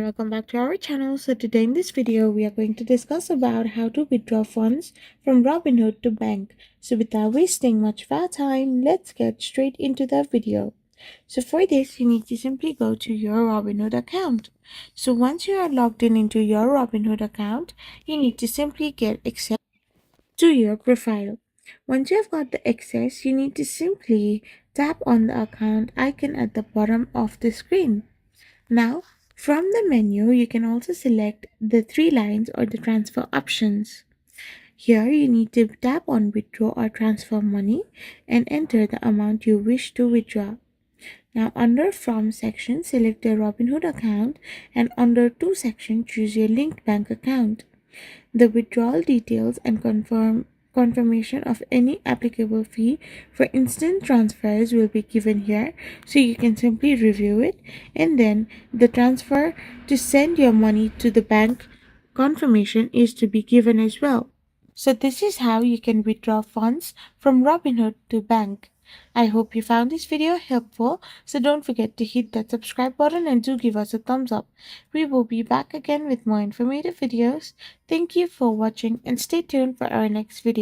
Welcome back to our channel. So today in this video we are going to discuss about how to withdraw funds from Robinhood to bank. So without wasting much of our time, let's get straight into the video. So for this you need to simply go to your Robinhood account. So once you are logged in into your Robinhood account, you need to simply get access to your profile. Once you have got the access, you need to simply tap on the account icon at the bottom of the screen. Now, from the menu, you can also select the three lines or the transfer options. Here, you need to tap on withdraw or transfer money and enter the amount you wish to withdraw. Now, under from section, select the Robinhood account and under to section, choose your linked bank account. The withdrawal details and confirmation of any applicable fee for instant transfers will be given here, so you can simply review it, and then the transfer to send your money to the bank confirmation is to be given as well. So this is how you can withdraw funds from Robinhood to bank. I hope you found this video helpful, so don't forget to hit that subscribe button and do give us a thumbs up. We will be back again with more informative videos. Thank you for watching and stay tuned for our next video.